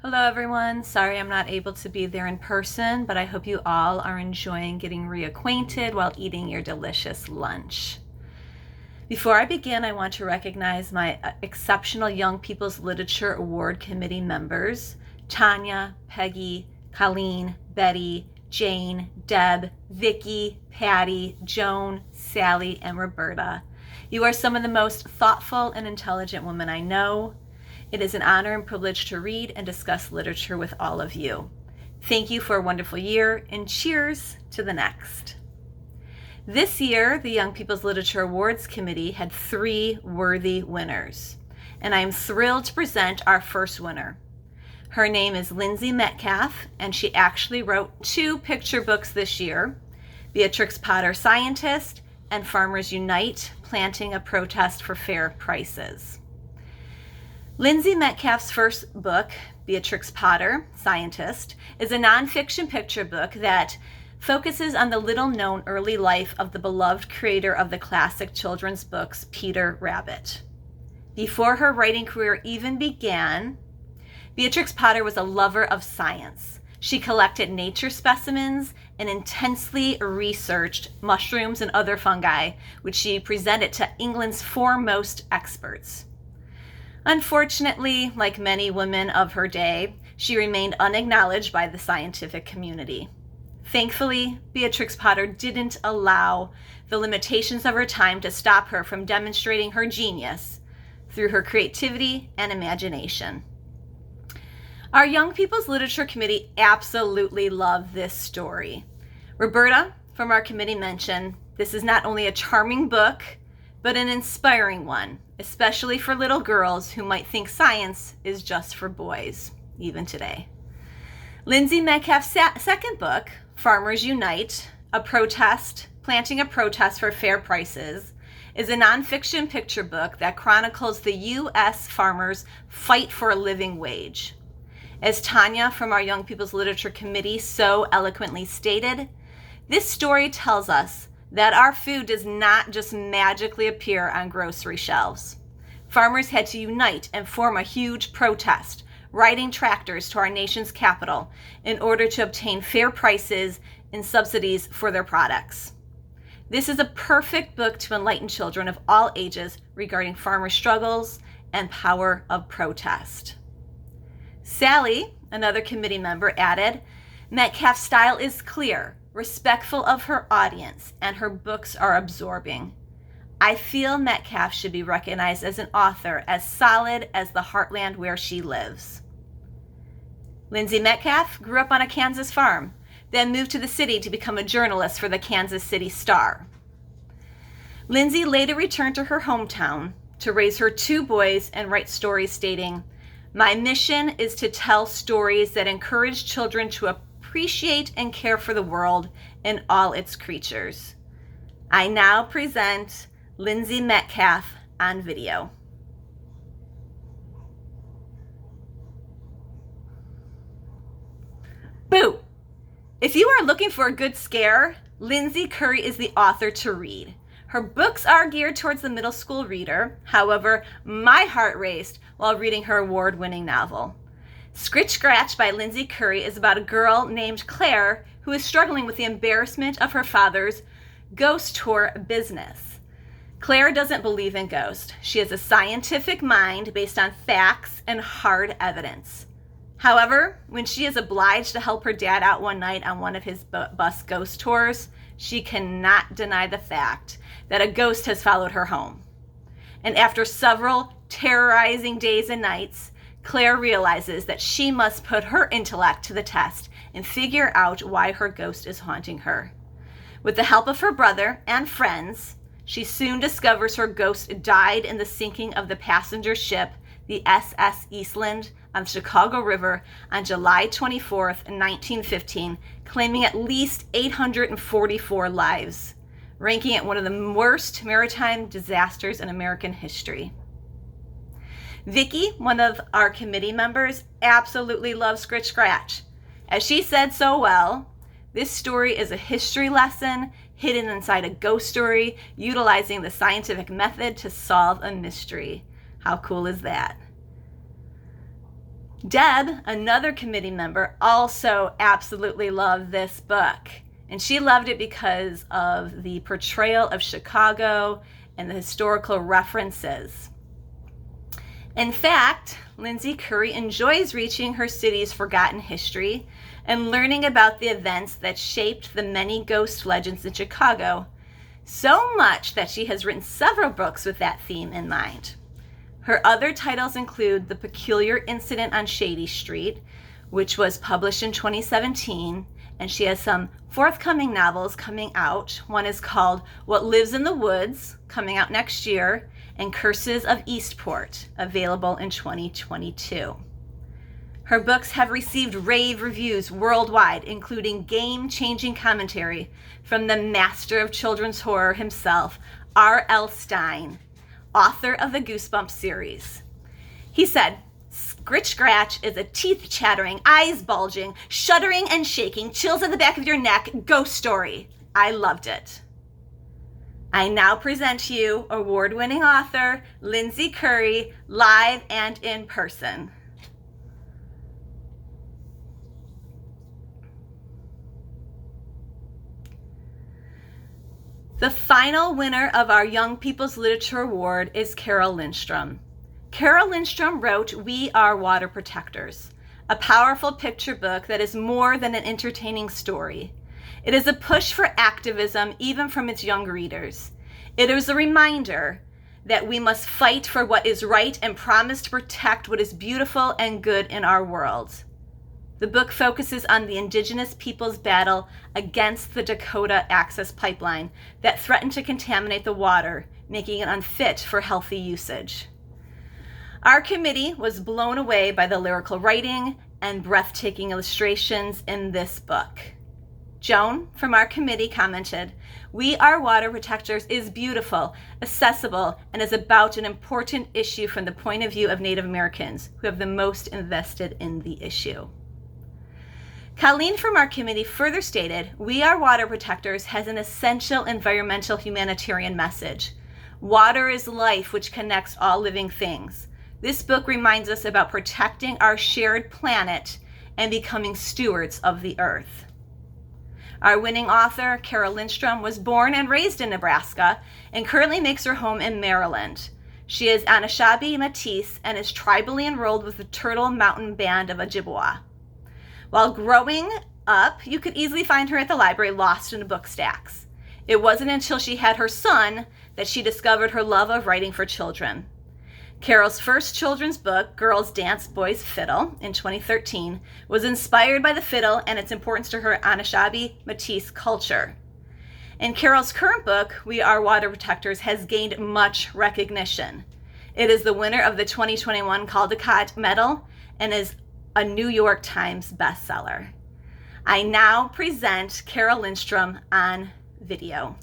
Hello, everyone. Sorry I'm not able to be there in person, but I hope you all are enjoying getting reacquainted while eating your delicious lunch. Before I begin, I want to recognize my exceptional Young People's Literature Award Committee members, Tanya, Peggy, Colleen, Betty, Jane, Deb, Vicky, Patty, Joan, Sally, and Roberta. You are some of the most thoughtful and intelligent women I know. It is an honor and privilege to read and discuss literature with all of you. Thank you for a wonderful year, and cheers to the next. This year, the Young People's Literature Awards Committee had 3 worthy winners, and I am thrilled to present our first winner. Her name is Lindsay Metcalf, and she actually wrote 2 picture books this year, Beatrix Potter, Scientist, and Farmers Unite, Planting a Protest for Fair Prices. Lindsay Metcalf's first book, Beatrix Potter, Scientist, is a nonfiction picture book that focuses on the little-known early life of the beloved creator of the classic children's books, Peter Rabbit. Before her writing career even began, Beatrix Potter was a lover of science. She collected nature specimens and intensely researched mushrooms and other fungi, which she presented to England's foremost experts. Unfortunately, like many women of her day, she remained unacknowledged by the scientific community. Thankfully, Beatrix Potter didn't allow the limitations of her time to stop her from demonstrating her genius through her creativity and imagination. Our Young People's Literature Committee absolutely loved this story. Roberta from our committee mentioned, this is not only a charming book, but an inspiring one, especially for little girls who might think science is just for boys, even today. Lindsay Metcalf's second book, Farmers Unite, Planting a Protest for Fair Prices, is a nonfiction picture book that chronicles the U.S. farmers' fight for a living wage. As Tanya from our Young People's Literature Committee so eloquently stated, this story tells us that our food does not just magically appear on grocery shelves. Farmers had to unite and form a huge protest, riding tractors to our nation's capital in order to obtain fair prices and subsidies for their products. This is a perfect book to enlighten children of all ages regarding farmer struggles and power of protest. Sally, another committee member, added, Metcalf's style is clear, respectful of her audience, and her books are absorbing. I feel Metcalf should be recognized as an author as solid as the heartland where she lives. Lindsay Metcalf grew up on a Kansas farm, then moved to the city to become a journalist for the Kansas City Star. Lindsay later returned to her hometown to raise her 2 boys and write stories stating, "My mission is to tell stories that encourage children to appreciate and care for the world and all its creatures." I now present Lindsay Metcalf on video. Boo! If you are looking for a good scare, Lindsay Curry is the author to read. Her books are geared towards the middle school reader. However, my heart raced while reading her award-winning novel. Scritch Scratch by Lindsay Curry is about a girl named Claire who is struggling with the embarrassment of her father's ghost tour business. Claire doesn't believe in ghosts. She has a scientific mind based on facts and hard evidence. However, when she is obliged to help her dad out one night on one of his bus ghost tours, she cannot deny the fact that a ghost has followed her home. And after several terrorizing days and nights, Claire realizes that she must put her intellect to the test and figure out why her ghost is haunting her. With the help of her brother and friends, she soon discovers her ghost died in the sinking of the passenger ship, the SS Eastland, on the Chicago River on July 24th, 1915, claiming at least 844 lives, ranking it one of the worst maritime disasters in American history. Vicky, one of our committee members, absolutely loves Scritch Scratch. As she said so well, this story is a history lesson hidden inside a ghost story, utilizing the scientific method to solve a mystery. How cool is that? Deb, another committee member, also absolutely loved this book. And she loved it because of the portrayal of Chicago and the historical references. In fact, Lindsay Curry enjoys reaching her city's forgotten history and learning about the events that shaped the many ghost legends in Chicago, so much that she has written several books with that theme in mind. Her other titles include The Peculiar Incident on Shady Street, which was published in 2017, and she has some forthcoming novels coming out. One is called What Lives in the Woods, coming out next year, and Curses of Eastport, available in 2022. Her books have received rave reviews worldwide, including game-changing commentary from the master of children's horror himself, R.L. Stine, author of the Goosebumps series. He said, "Scritch Scratch is a teeth-chattering, eyes-bulging, shuddering and shaking, chills at the back of your neck ghost story. I loved it." I now present to you award-winning author Lindsay Curry, live and in person. The final winner of our Young People's Literature Award is Carol Lindstrom. Carol Lindstrom wrote We Are Water Protectors, a powerful picture book that is more than an entertaining story. It is a push for activism even from its young readers. It is a reminder that we must fight for what is right and promise to protect what is beautiful and good in our world. The book focuses on the indigenous people's battle against the Dakota Access Pipeline that threatened to contaminate the water, making it unfit for healthy usage. Our committee was blown away by the lyrical writing and breathtaking illustrations in this book. Joan from our committee commented, "We Are Water Protectors is beautiful, accessible, and is about an important issue from the point of view of Native Americans who have the most invested in the issue." Colleen from our committee further stated, "We Are Water Protectors has an essential environmental humanitarian message. Water is life which connects all living things. This book reminds us about protecting our shared planet and becoming stewards of the earth." Our winning author, Carol Lindstrom, was born and raised in Nebraska and currently makes her home in Maryland. She is Anishinaabe Métis and is tribally enrolled with the Turtle Mountain Band of Ojibwa. While growing up, you could easily find her at the library lost in book stacks. It wasn't until she had her son that she discovered her love of writing for children. Carol's first children's book, Girls Dance, Boys Fiddle, in 2013, was inspired by the fiddle and its importance to her Anishinaabe Métis culture. And Carol's current book, We Are Water Protectors, has gained much recognition. It is the winner of the 2021 Caldecott Medal and is a New York Times bestseller. I now present Carol Lindstrom on video.